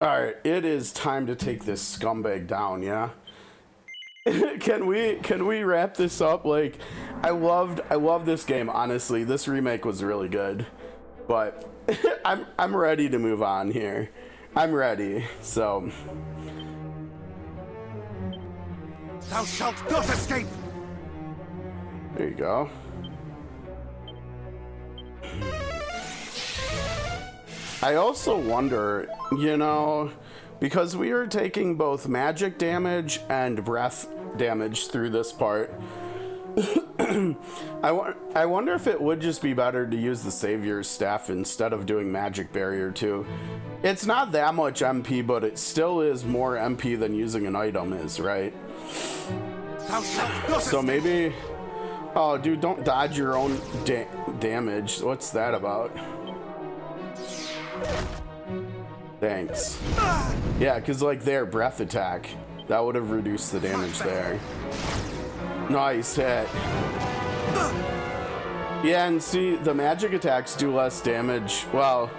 All right, it is time to take this scumbag down, yeah? Can we wrap this up? Like, I love this game, honestly. This remake was really good. But I'm ready to move on here. I'm ready. So thou shalt not escape. There you go. I also wonder, you know, because we are taking both magic damage and breath damage through this part, I wonder if it would just be better to use the Savior's Staff instead of doing Magic Barrier too. It's not that much MP, but it still is more MP than using an item is, right? So maybe... Oh, dude, don't dodge your own damage. What's that about? Thanks. Yeah, because like their breath attack, that would have reduced the damage there. Nice hit. Yeah, and see, the magic attacks do less damage. Well,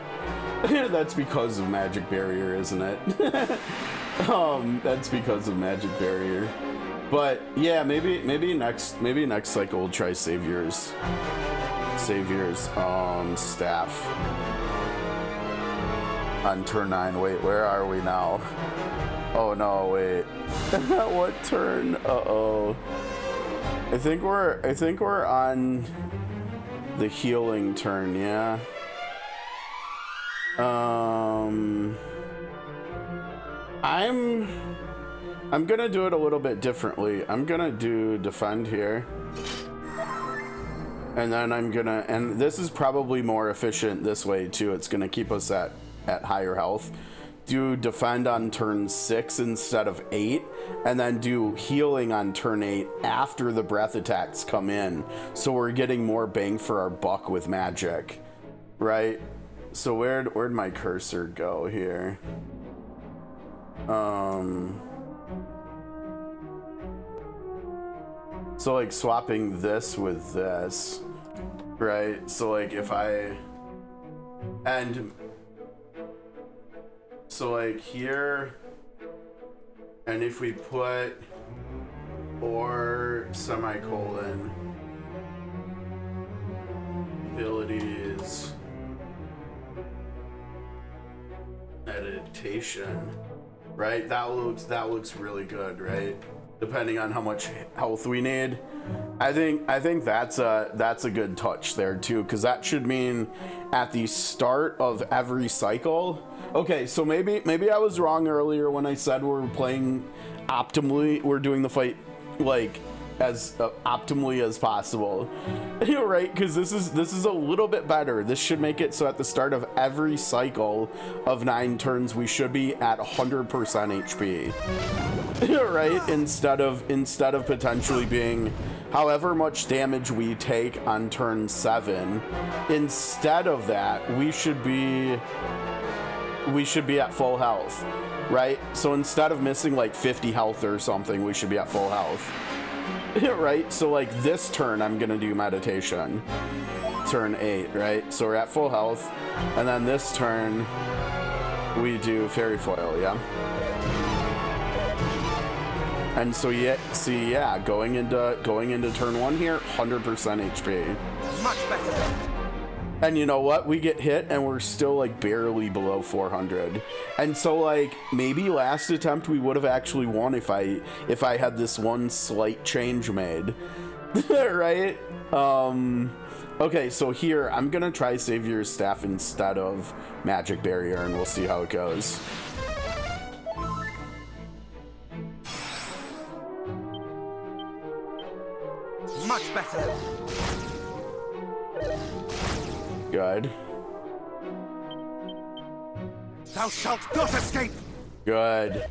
that's because of magic barrier, isn't it? That's because of magic barrier. But yeah, maybe next cycle we'll try Savior's staff on turn 9. Wait, where are we now? Oh no, wait. What turn? Uh-oh. I think we're on the healing turn, yeah. I'm gonna do it a little bit differently. I'm gonna do defend here. And then and this is probably more efficient this way too. It's gonna keep us at higher health. Do defend on turn 6 instead of 8, and then do healing on turn 8 after the breath attacks come in. So we're getting more bang for our buck with magic, right? So where'd my cursor go here? So like swapping this with this, right? So like if so like here, and if we put or semicolon abilities meditation, right? That looks really good, right? Depending on how much health we need. I think that's a good touch there too, because that should mean at the start of every cycle. Okay, so maybe I was wrong earlier when I said we're playing optimally. We're doing the fight like as optimally as possible, right? Because this is a little bit better. This should make it so at the start of every cycle of 9 turns we should be at 100% HP, right? Instead of potentially being however much damage we take on turn 7. Instead of that, we should be at full health, right? So instead of missing like 50 health or something, we should be at full health. Right? So like this turn I'm gonna do meditation, turn 8, right? So we're at full health, and then this turn we do fairy foil, yeah. And so going into turn 1 here, 100% HP. Much better. And you know what? We get hit and we're still like barely below 400. And so like maybe last attempt we would have actually won if I had this one slight change made. Right? Okay, so here I'm gonna try Savior's Staff instead of Magic Barrier, and we'll see how it goes. Much better. Good. Thou shalt not escape. Good.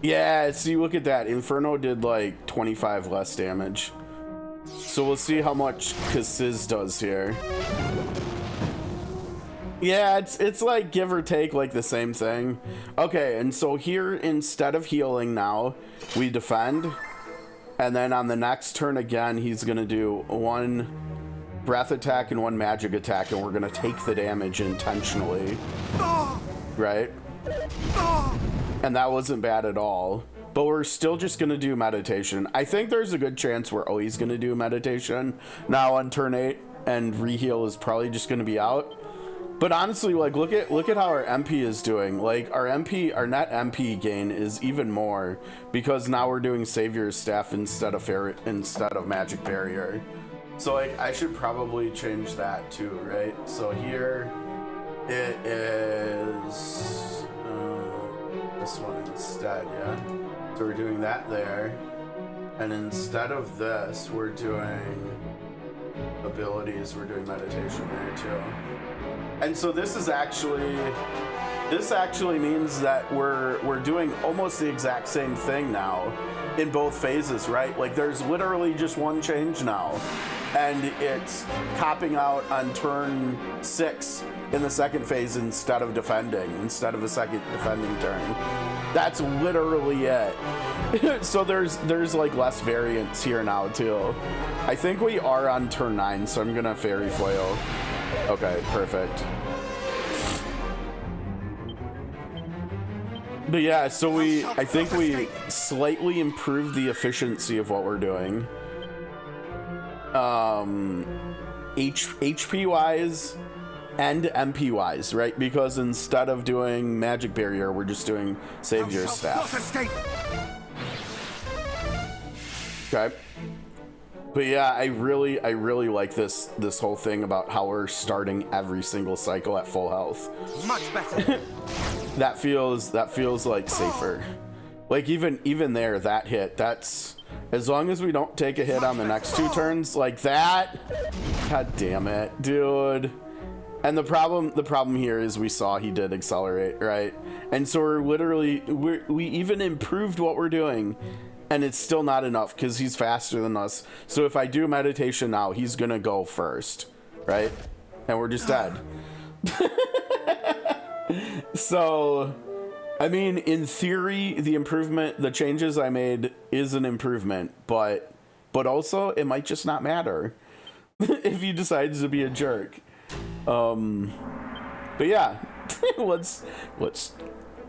Yeah, see, look at that. Inferno did like 25 less damage. So we'll see how much Kasiz does here. Yeah, it's like give or take like the same thing. Okay, and so here instead of healing now, we defend. And then on the next turn again, he's gonna do 1 breath attack and 1 magic attack, and we're gonna take the damage intentionally, right? And that wasn't bad at all. But we're still just gonna do meditation. I think there's a good chance we're always gonna do meditation now on turn 8, and reheal is probably just gonna be out. But honestly, like, look at how our MP is doing. Like, our net MP gain is even more because now we're doing Savior's Staff instead of Magic Barrier. So like, I should probably change that too, right? So here it is this one instead, yeah. So we're doing that there, and instead of this, we're doing abilities. We're doing meditation there too. And so this actually means that we're doing almost the exact same thing now in both phases, right? Like, there's literally just one change now, and it's copping out on turn 6 in the second phase instead of a second defending turn. That's literally it. So there's like less variance here now too. I think we are on turn 9, so I'm gonna fairy foil. Okay, perfect. But yeah, so I think we slightly improved the efficiency of what we're doing. HP wise and MP wise, right? Because instead of doing Magic Barrier, we're just doing Savior's Staff. Okay. But yeah, I really like this whole thing about how we're starting every single cycle at full health. Much better. that feels like safer. Like, even there, that hit, that's, as long as we don't take a hit on the next 2 turns like that. God damn it, dude. And the problem here is we saw he did accelerate, right? And so we even improved what we're doing, and it's still not enough because he's faster than us. So if I do meditation now, he's gonna go first, right? And we're just dead. So, I mean, in theory, the changes I made is an improvement, but also it might just not matter if he decides to be a jerk. But yeah, let's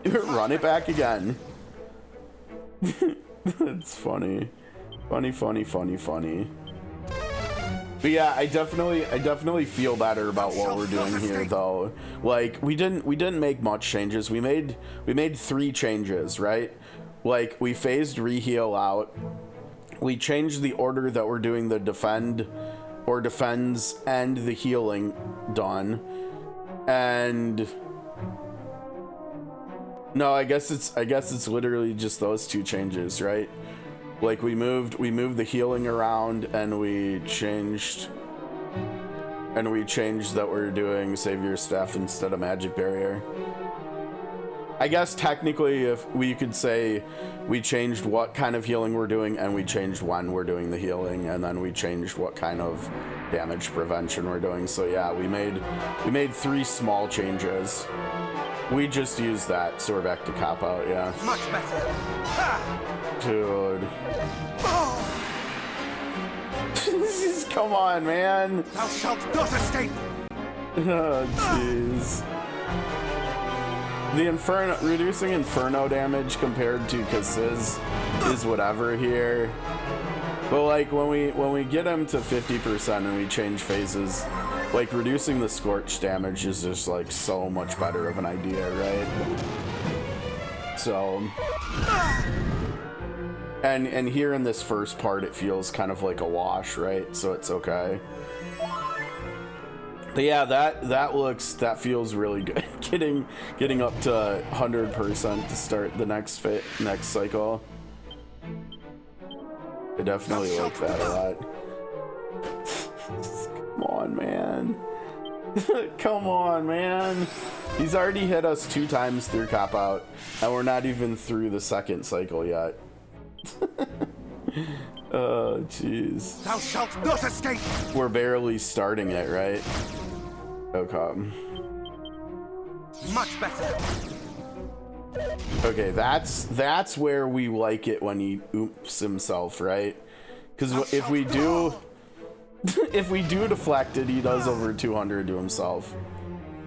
run it back again. It's funny. But yeah, I definitely feel better about what we're doing here, though. Like, we didn't make much changes. We made 3 changes, right? Like, we phased reheal out. We changed the order that we're doing the defends and the healing done. And no, I guess it's literally just those 2 changes, right? Like, we moved the healing around, and we changed that we're doing Savior's Staff instead of Magic Barrier. I guess technically, if we could say we changed what kind of healing we're doing, and we changed when we're doing the healing, and then we changed what kind of damage prevention we're doing. So yeah, we made 3 small changes. We just used that, so we're back to cop out, yeah. Much better. Dude. Come on, man. Thou shalt not escape. Oh, jeez. The reducing Inferno damage compared to Kasiz is whatever here. But like, when we get him to 50% and we change phases, like, reducing the Scorch damage is just like so much better of an idea, right? So, and here in this first part, it feels kind of like a wash, right? So it's okay. But yeah, that feels really good. Getting up to 100% to start the next cycle. I definitely like that a lot. Come on, man. Come on, man. He's already hit us 2 times through cop out, and we're not even through the second cycle yet. Oh, jeez. Thou shalt not escape. We're barely starting it, right? Okay. Much better. Okay, that's where we like it when he oops himself, right? Because if we do deflect it, he does over 200 to himself.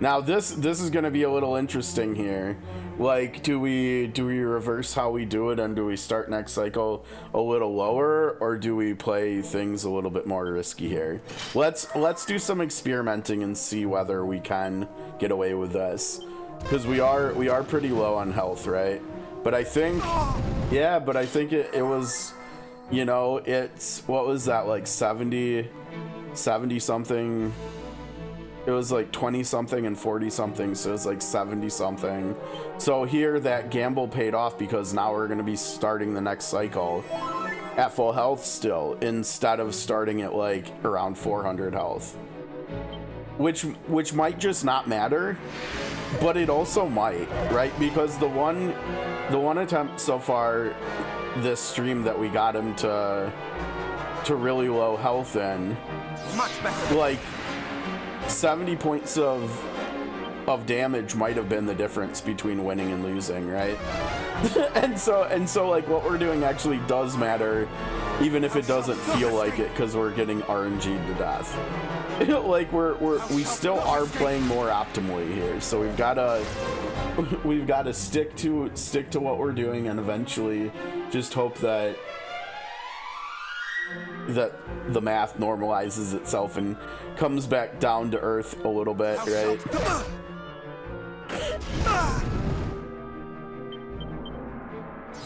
Now this is going to be a little interesting here, Like, do we reverse how we do it, and do we start next cycle a little lower, or do we play things a little bit more risky here? Let's do some experimenting and see whether we can get away with this, because we are pretty low on health, right? But I think, yeah, but I think it was, you know, it's, what was that, like 70 something? It was like 20 something and 40 something, so it was like 70 something. So here that gamble paid off, because now we're going to be starting the next cycle at full health still, instead of starting at like around 400 health, which might just not matter, but it also might, right? Because the one attempt so far this stream that we got him to really low health in, Much better. like 70 points of damage might have been the difference between winning and losing, right? and so like what we're doing actually does matter, even if it doesn't feel like it, because we're getting RNG'd to death. Like we still are playing more optimally here, so we've got to stick to what we're doing, and eventually just hope that the math normalizes itself and comes back down to earth a little bit, right?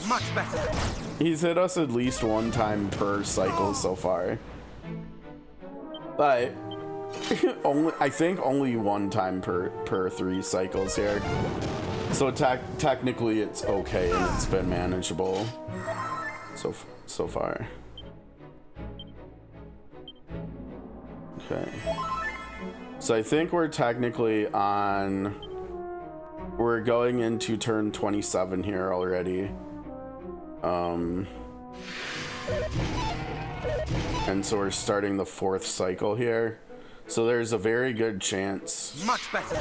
Much better. He's hit us at least one time per cycle so far, but I think only one time per 3 cycles here. So technically it's okay, and it's been manageable so far. Okay. So I think we're technically on, we're going into turn 27 here already. And so we're starting the 4th cycle here. So there's a very good chance Much better.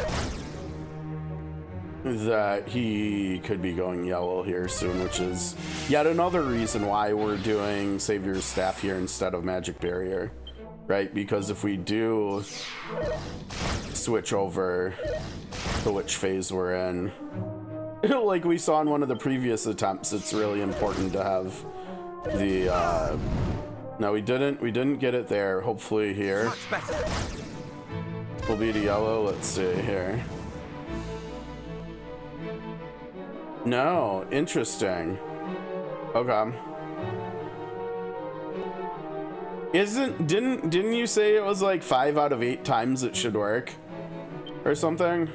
that he could be going yellow here soon, which is yet another reason why we're doing Savior's Staff here instead of Magic Barrier, right? Because if we do switch over to which phase we're in, like we saw in one of the previous attempts, it's really important to have the no, we didn't get it there. Hopefully here Much better. will be the yellow. Let's see here. No, interesting. Okay. Didn't you say it was like 5 out of 8 times it should work or something?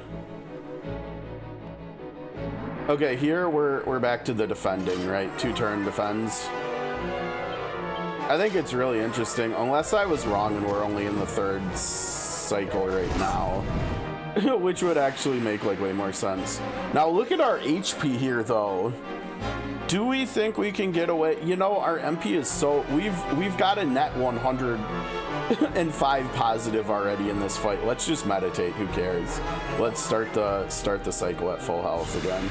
Okay, here we're back to the defending, right? 2-turn defends. I think it's really interesting, unless I was wrong and we're only in the 3rd cycle right now, which would actually make like way more sense. Now look at our HP here though. Do we think we can get away? You know, our MP is so, we've got a net 105 positive already in this fight. Let's just meditate, who cares? Let's start the cycle at full health again.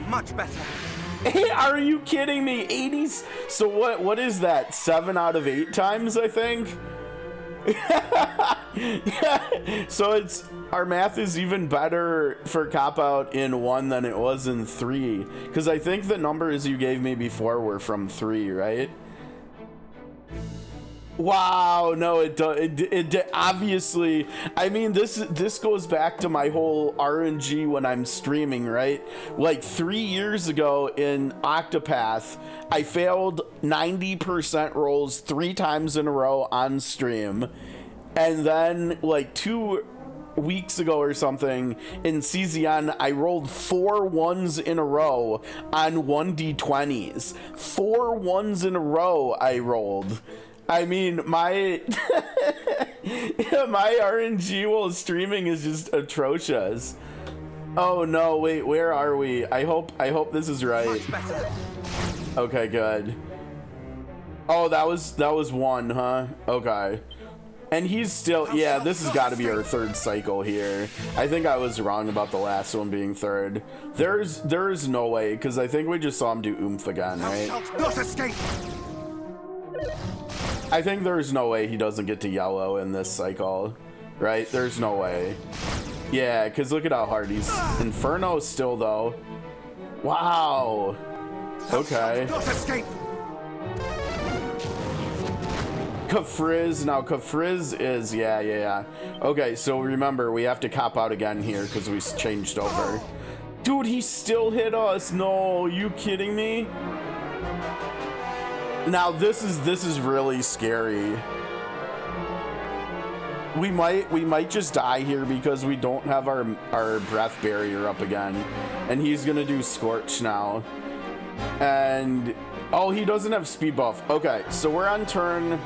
Much better. Hey, are you kidding me? 80s? So what is that? 7 out of 8 times, I think? So it's, our math is even better for cop out in 1 than it was in 3, because I think the numbers you gave me before were from 3, right? Wow, no, it obviously, I mean, this goes back to my whole RNG when I'm streaming, right? Like 3 years ago in Octopath, I failed 90% rolls 3 times in a row on stream, and then like 2 weeks ago or something in CZN, I rolled 4 1s in a row on 1d20s. 4 1s in a row I rolled. I mean, my my RNG while streaming is just atrocious. Oh no, wait, where are we? I hope this is right. Okay, good. Oh, that was 1, huh? Okay. And he's still, yeah, this has got to be our 3rd cycle here. I think I was wrong about the last one being 3rd. There's no way, because I think we just saw him do oomph again, right? Not escape. I think there's no way he doesn't get to yellow in this cycle, right? There's no way. Yeah, because look at how hard he's. Inferno still, though. Wow. Okay. Not escape. Kafriz. Now, Kafriz is... Yeah. Okay, so remember, we have to cop out again here because we changed over. Dude, he still hit us. No, you kidding me? Now, this is really scary. We might just die here because we don't have our breath barrier up again, and he's gonna do Scorch now. And oh, he doesn't have speed buff. Okay, so we're on turn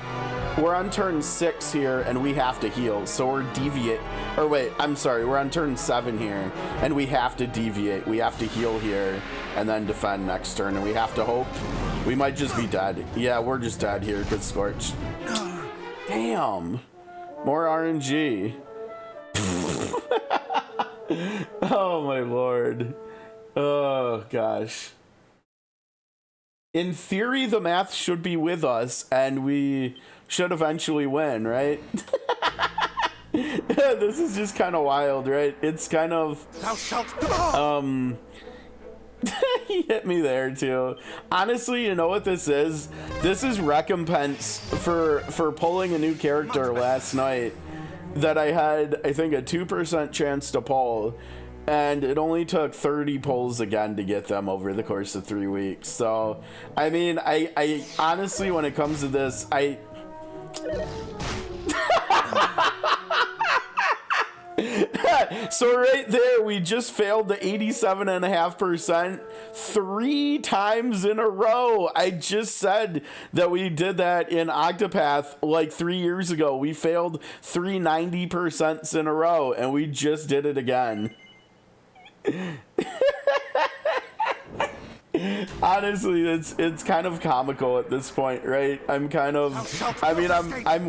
6 here, and we have to heal. So we're deviate. Or wait, I'm sorry, we're on turn 7 here, and we have to deviate. We have to heal here, and then defend next turn, and we have to hope. We might just be dead. Yeah, we're just dead here. Good Scorch. Damn. More RNG. Oh my lord. Oh gosh. In theory, the math should be with us and we should eventually win, right? This is just kind of wild, right? It's kind of he hit me there too. Honestly, you know what this is? This is recompense for pulling a new character last night that I had, I think, a 2% chance to pull, and it only took 30 pulls again to get them over the course of 3 weeks. So, I mean, I honestly, when it comes to this, so right there, we just failed the 87.5% 3 times in a row. I just said that we did that in Octopath like 3 years ago. We failed 3 90% in a row, and we just did it again. Honestly, it's kind of comical at this point, right? I'm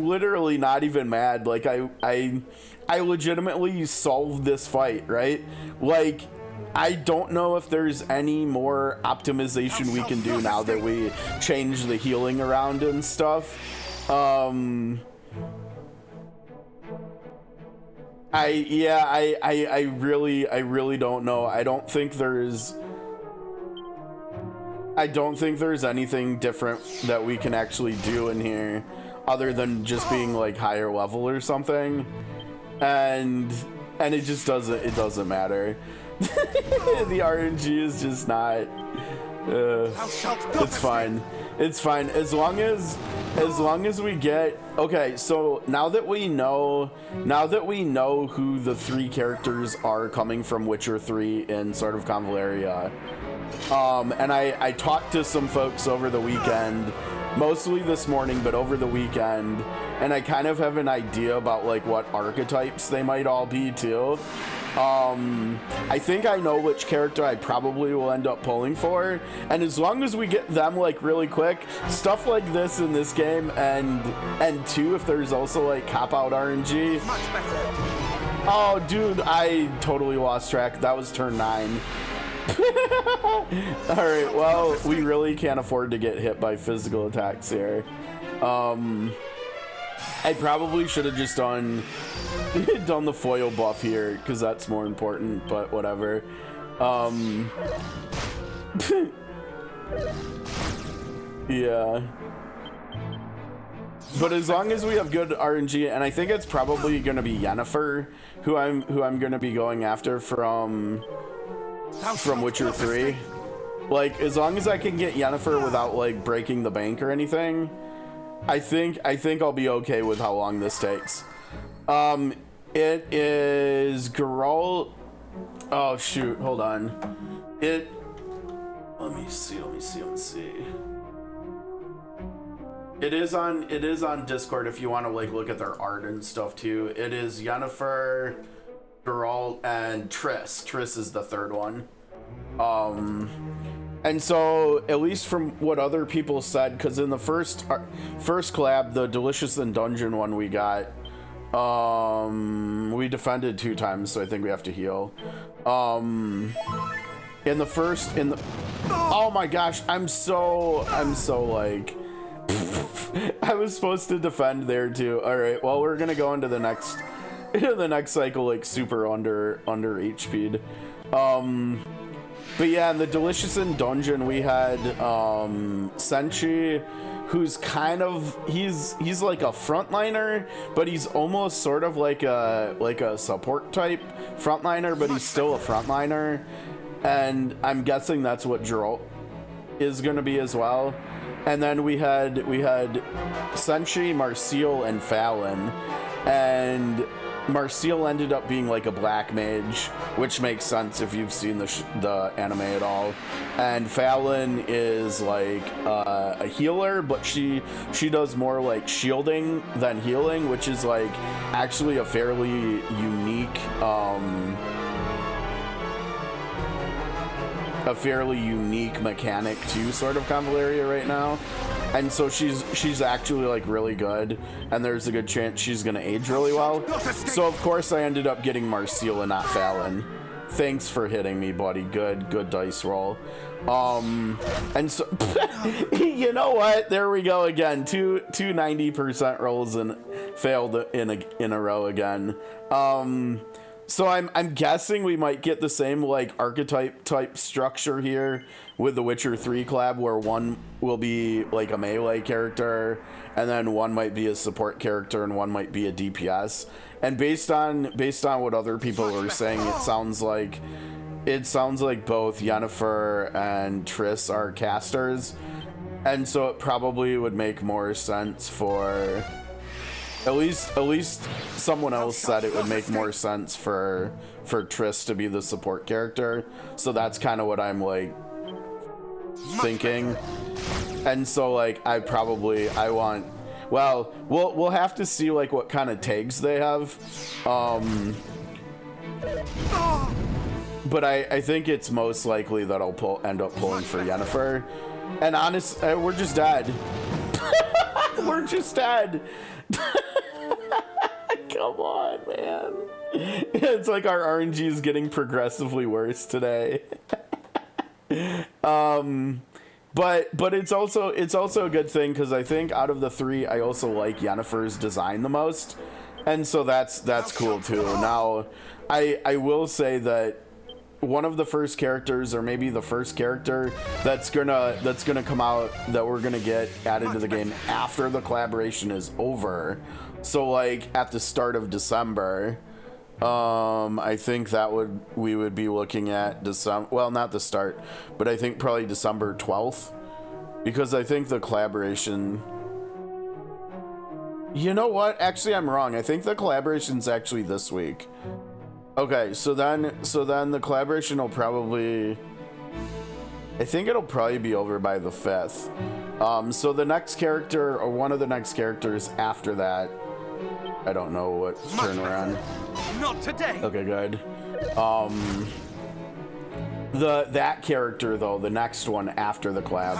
literally not even mad. Like I legitimately solved this fight, right? Like, I don't know if there's any more optimization we can do now that we changed the healing around and stuff. I really don't know. I don't think there's anything different that we can actually do in here other than just being like higher level or something. And it just doesn't matter. The RNG is just not it's fine as long as we get okay. So now that we know who the 3 characters are coming from Witcher 3 in Sword of Convalaria, and I talked to some folks over the weekend, mostly this morning, but over the weekend, and I kind of have an idea about like what archetypes they might all be too. I think I know which character I probably will end up pulling for, and as long as we get them like really quick, stuff like this in this game, and 2, if there's also like cop out RNG. Oh dude, I totally lost track. That was turn 9. All right, well, we really can't afford to get hit by physical attacks here. I probably should have just done the foil buff here because that's more important, but whatever. Yeah. But as long as we have good RNG, and I think it's probably going to be Yennefer who I'm going to be going after from Witcher 3. Like, as long as I can get Yennefer without like breaking the bank or anything, I think I'll be okay with how long this takes. It is Geralt. Oh shoot, hold on. Let me see. It is on Discord if you want to like look at their art and stuff too. It is Yennefer, Geralt, and Triss. Triss is the third one. And so, at least from what other people said, because in the first collab, the Delicious and Dungeon one we got, we defended 2 times, so I think we have to heal. Oh my gosh, I'm so like, I was supposed to defend there too. All right, well, we're gonna go into the next the next cycle like super under HP'd. But yeah, in the Delicious in Dungeon we had Senshi, who's kind of he's like a frontliner, but he's almost sort of like a support type frontliner, but he's still a frontliner. And I'm guessing that's what Jrpgs is gonna be as well. And then we had Senshi, Marcial, and Fallon, and Marcial ended up being like a black mage, which makes sense if you've seen the anime at all. And Fallon is like a healer, but she does more like shielding than healing, which is like actually a fairly unique mechanic to sort of Convaleria right now. And so she's actually like really good, and there's a good chance she's gonna age really well. So of course I ended up getting Marcial and not Fallon. Thanks for hitting me, buddy. Good dice roll. And so you know what? There we go again. Two 90% rolls and failed in a row again. So I'm guessing we might get the same like archetype type structure here with the Witcher 3 collab, where one will be like a melee character, and then one might be a support character, and one might be a DPS. And based on what other people were saying, it sounds like both Yennefer and Triss are casters, and so it probably would make more sense for at least someone else said it would make more sense for Triss to be the support character. So that's kind of what I'm like thinking. And so like we'll have to see like what kind of tags they have. But I think it's most likely that I'll end up pulling for Yennefer. And honestly, we're just dead. We're just dead. Come on, man. It's like our RNG is getting progressively worse today. But it's also a good thing, because I think out of the three, I also like Yennefer's design the most, and so that's cool too. Now, I will say that one of the first characters, or maybe the first character that's gonna come out, that we're gonna get added to the game after the collaboration is over, so like at the start of December, I think we would be looking at December, well, not the start, but I think probably December 12th, because I think the collaboration, you know what, actually I'm wrong, I think the collaboration's actually this week. Okay, so then the collaboration will probably, I think it'll probably be over by the 5th. So the next character, or one of the next characters after that, I don't know what turn we're on. Not today. Okay, good. That character though, the next one after the collab,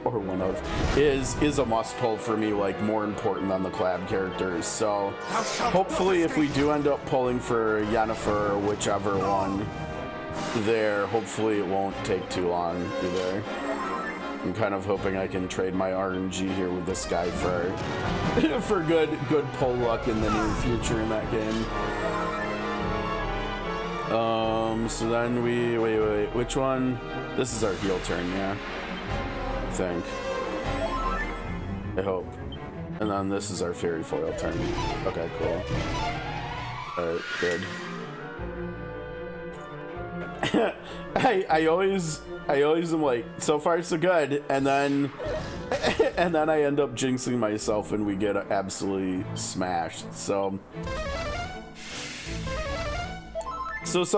or one of, is a must pull for me, like more important than the collab characters. So hopefully if we do end up pulling for Yennefer or whichever one there, hopefully it won't take too long either. I'm kind of hoping I can trade my RNG here with this guy for good pull luck in the near future in that game. So then wait, which one? This is our heal turn, yeah. I think. I hope. And then this is our fairy foil turn. Okay, cool. Alright, good. I always am like, so far so good, and then I end up jinxing myself and we get absolutely smashed. So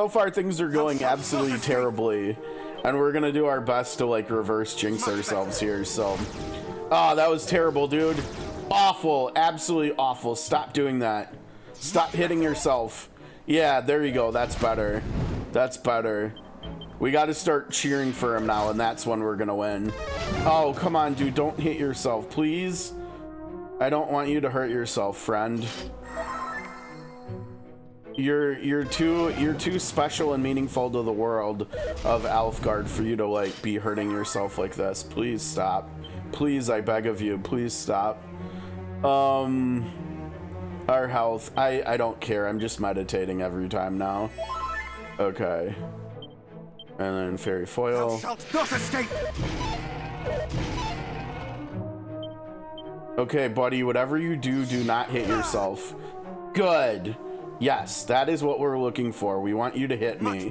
far things are going absolutely terribly, and we're gonna do our best to like reverse jinx ourselves here. So that was terrible, dude. Awful, absolutely awful. Stop doing that. Stop hitting yourself. Yeah, there you go. That's better. That's better. We got to start cheering for him now, and that's when we're gonna win. Oh, come on, dude, don't hit yourself, please. I don't want you to hurt yourself, friend. You're too special and meaningful to the world of Alfgard for you to like be hurting yourself like this. Please stop. Please, I beg of you, please stop. our health. I don't care. I'm just meditating every time now. Okay. And then fairy foil. Thou shalt not escape! Okay, buddy, whatever you do, do not hit yourself. Good. Yes, that is what we're looking for. We want you to hit me.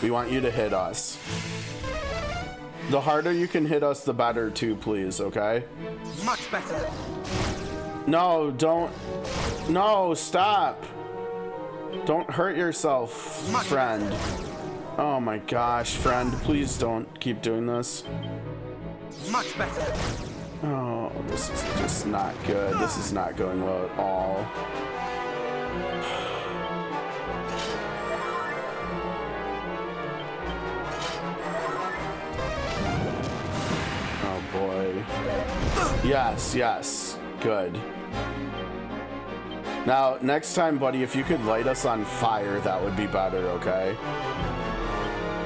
We want you to hit us. The harder you can hit us, the better too, please, okay? Much better. No, don't. No, stop. Don't hurt yourself, friend. Oh my gosh, friend, please don't keep doing this. Much better. Oh, this is just not good. This is not going well at all. Oh boy. Yes, yes. Good. Now, next time, buddy, if you could light us on fire, that would be better, okay?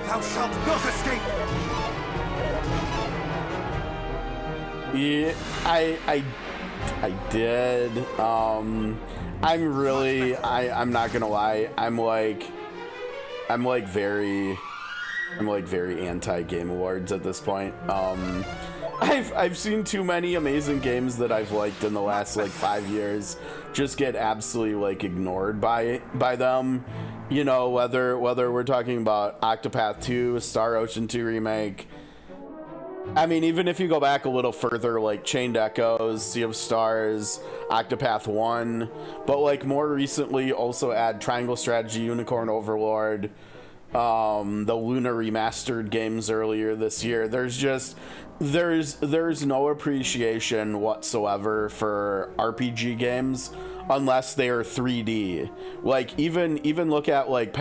Thou shalt not escape! Yeah, I did. I'm really, I'm not gonna lie. I'm like very anti-Game Awards at this point. I've seen too many amazing games that I've liked in the last like 5 years just get absolutely like ignored by them. You know, whether we're talking about Octopath 2, Star Ocean 2 remake. I mean, even if you go back a little further, like Chained Echoes, Sea of Stars, Octopath 1, but like more recently also add Triangle Strategy, Unicorn Overlord, the Luna remastered games earlier this year. There's no appreciation whatsoever for RPG games unless they are 3D. Like even look at like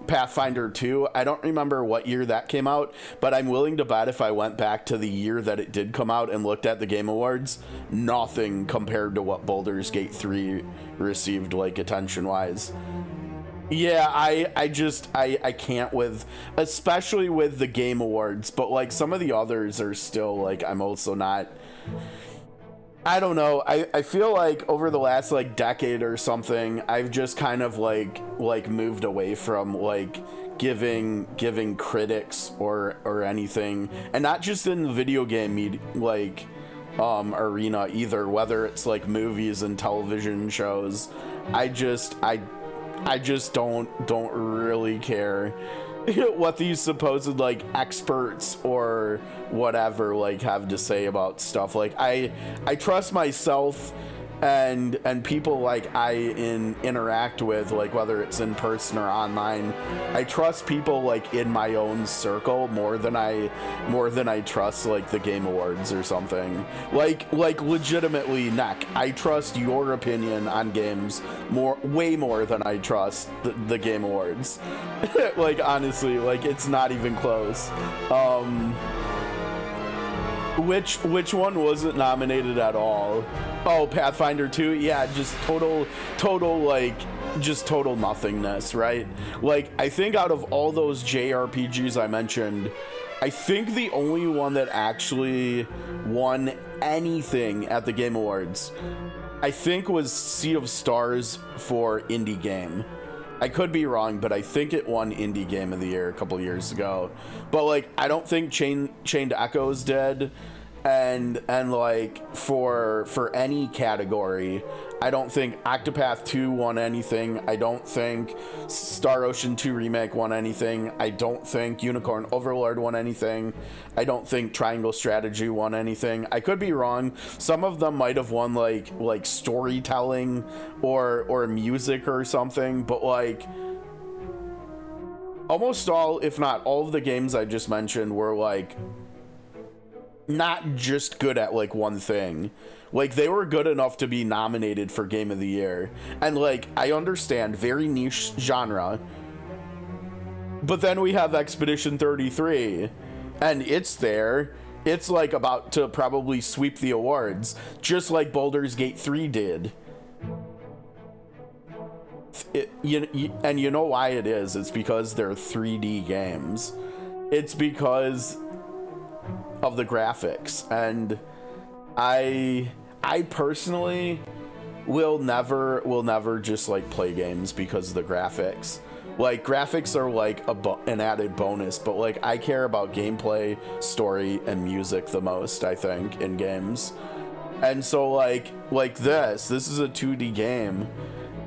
Pathfinder 2. I don't remember what year that came out, but I'm willing to bet if I went back to the year that it did come out and looked at the Game Awards, nothing compared to what Baldur's Gate 3 received, like attention wise. Yeah, I can't with, especially with the Game Awards, but like some of the others are still like, I'm also not, I don't know. I feel like over the last like decade or something, I've just kind of like moved away from like giving critics or anything, and not just in the video game arena either, whether it's like movies and television shows. I just don't really care what these supposed like experts or whatever like have to say about stuff. Like I trust myself and people like I interact with, like whether it's in person or online. I trust people like in my own circle more than I trust like the Game Awards or something. Like legitimately, Neck, I trust your opinion on games way more than I trust the Game Awards. Like honestly, like it's not even close. Which one wasn't nominated at all? Oh, Pathfinder 2? Yeah, just total like, just total nothingness, right? Like, I think out of all those JRPGs I mentioned, I think the only one that actually won anything at the Game Awards, I think was Sea of Stars for Indie Game. I could be wrong, but I think it won Indie Game of the Year a couple years ago. But like, I don't think Chained Echoes did, and like for any category, I don't think Octopath 2 won anything. I don't think Star Ocean 2 Remake won anything. I don't think Unicorn Overlord won anything. I don't think Triangle Strategy won anything. I could be wrong. Some of them might have won like storytelling or music or something, but like almost all, if not all of the games I just mentioned were like not just good at like one thing. Like they were good enough to be nominated for Game of the Year. And like, I understand, very niche genre. But then we have Expedition 33 and it's there. It's like about to probably sweep the awards, just like Baldur's Gate 3 did. And you know why it is? It's because they're 3D games. It's because of the graphics. And I personally will never just like play games because of the graphics. Like, graphics are like an added bonus, but like I care about gameplay, story, and music the most, I think, in games. And so like this is a 2D game,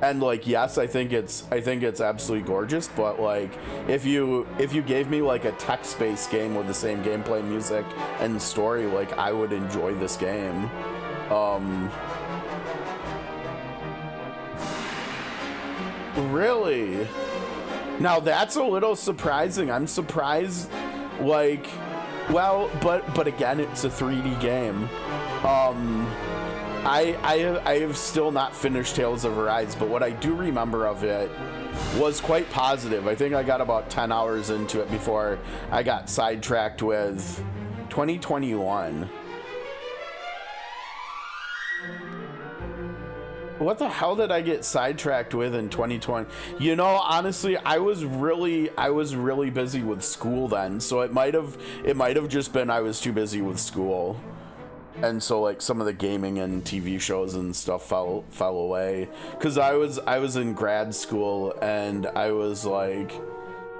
and like, yes, I think it's absolutely gorgeous, but like if you gave me like a text-based game with the same gameplay, music, and story, like I would enjoy this game. Really? Now that's a little surprising. I'm surprised, like, well, but again, it's a 3D game. I have still not finished Tales of Arise, but what I do remember of it was quite positive. I think I got about 10 hours into it before I got sidetracked with 2021. What the hell did I get sidetracked with in 2020? You know, honestly, I was really busy with school then, so it might have just been I was too busy with school. And so like some of the gaming and TV shows and stuff fell away, because I was in grad school and I was like,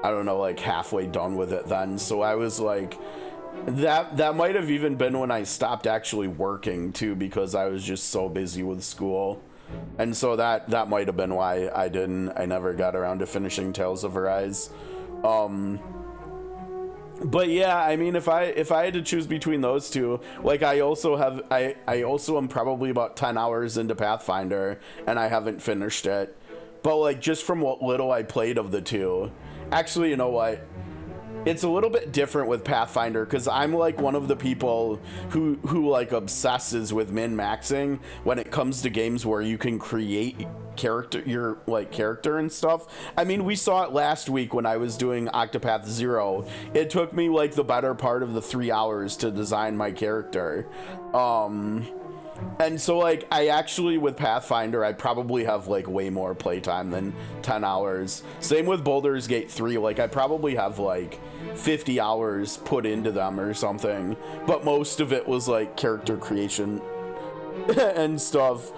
I don't know, like halfway done with it then. So I was like, that might have even been when I stopped actually working too, because I was just so busy with school. And so that might have been why I never got around to finishing Tales of Arise. But yeah, I mean, if I had to choose between those two, like I also am probably about 10 hours into Pathfinder and I haven't finished it. But like, just from what little I played of the two, actually, you know what? It's a little bit different with Pathfinder, because I'm like one of the people who like obsesses with min-maxing when it comes to games where you can create your character and stuff. I mean, we saw it last week when I was doing Octopath Zero. It took me like the better part of the 3 hours to design my character. And so like I actually, with Pathfinder, I probably have like way more playtime than 10 hours. Same with Baldur's Gate 3. Like I probably have like 50 hours put into them or something, but most of it was like character creation and stuff.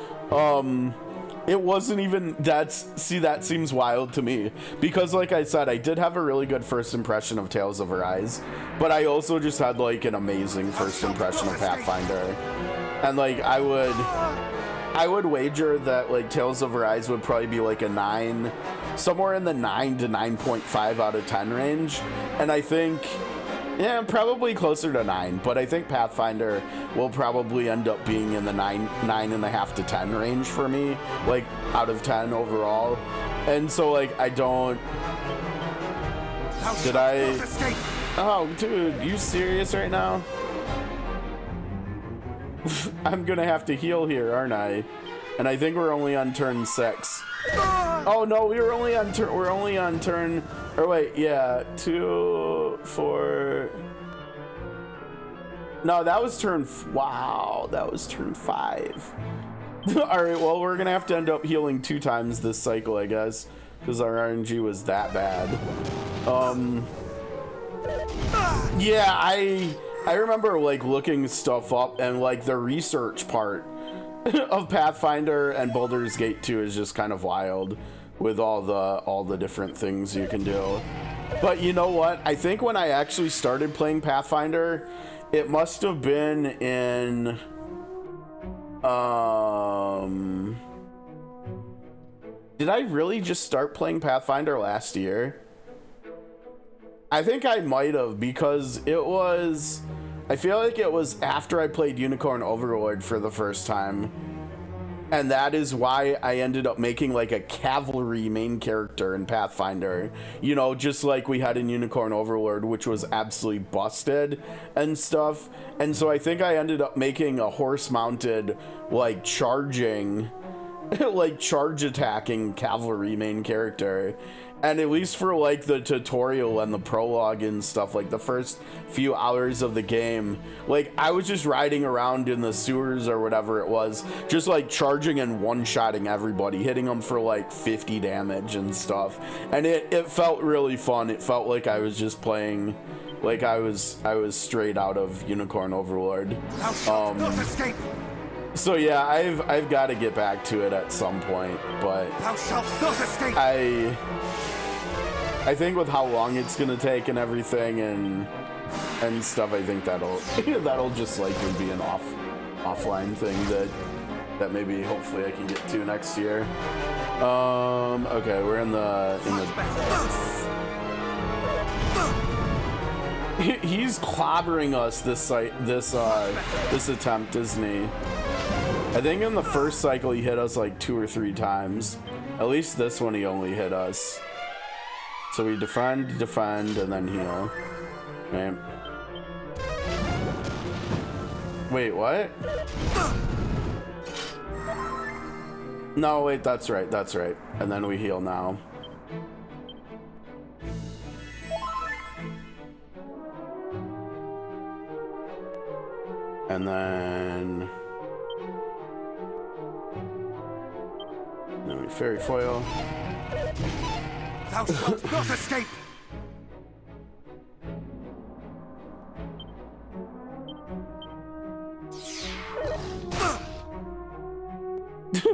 It wasn't even that seems wild to me, because like I said, I did have a really good first impression of Tales of Arise, but I also just had like an amazing first impression of Pathfinder. And like I would wager that like Tales of Arise would probably be like a 9, somewhere in the 9 to 9.5 out of 10 range. And I think, yeah, probably closer to 9, but I think Pathfinder will probably end up being in the 9.5 to 10 range for me, like out of 10 overall. And so like oh dude, you serious right now? I'm gonna have to heal here, aren't I? And I think we're only on turn 6. Oh no, we're only on turn, or wait, yeah, 2, 4. No, that was turn, wow, that was turn 5. All right, well, we're gonna have to end up healing 2 times this cycle, I guess, because our RNG was that bad. Yeah, I remember like looking stuff up, and like the research part of Pathfinder and Baldur's Gate 2 is just kind of wild with all the different things you can do. But you know what? I think when I actually started playing Pathfinder, it must have been in did I really just start playing Pathfinder last year? I think I might have, because I feel like it was after I played Unicorn Overlord for the first time. And that is why I ended up making like a cavalry main character in Pathfinder. You know, just like we had in Unicorn Overlord, which was absolutely busted and stuff. And so I think I ended up making a horse-mounted, like charging, like charge attacking cavalry main character. And at least for like the tutorial and the prologue and stuff, like the first few hours of the game, like I was just riding around in the sewers or whatever it was, just like charging and one-shotting everybody, hitting them for like 50 damage and stuff. And it felt really fun. It felt like I was just playing, like I was straight out of Unicorn Overlord. So yeah, I've got to get back to it at some point, but Thou shalt not escape! I think with how long it's gonna take and everything and stuff, I think that'll just likely be an offline thing that maybe hopefully I can get to next year. Okay, we're in the he's clobbering us this attempt, isn't he? I think in the first cycle he hit us like 2 or 3 times. At least this one he only hit us. So we defend, and then heal. Right. Wait, what? No, wait, that's right. And then we heal now. And then we fairy foil. Thou shalt not escape!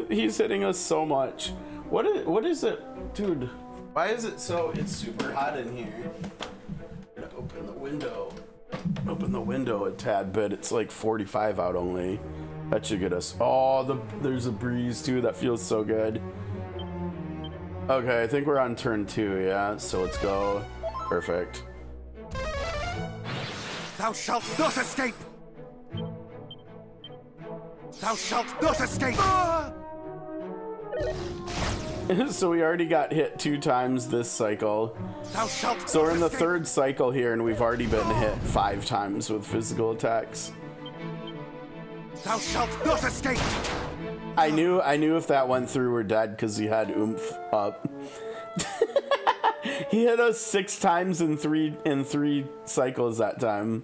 He's hitting us so much. What is it, dude? Why is it so? It's super hot in here. I'm gonna open the window a tad bit. It's like 45 out only. That should get us. Oh, there's a breeze too. That feels so good. Okay, I think we're on turn 2. Yeah, so let's go. Perfect. Thou shalt not escape! Thou shalt not escape! So we already got hit 2 times this cycle. Thou shalt So we're in the escape. 3rd cycle here, and we've already been hit 5 times with physical attacks. Thou shalt not escape! I knew if that went through, we're dead because he had oomph up. He hit us 6 times in three cycles that time.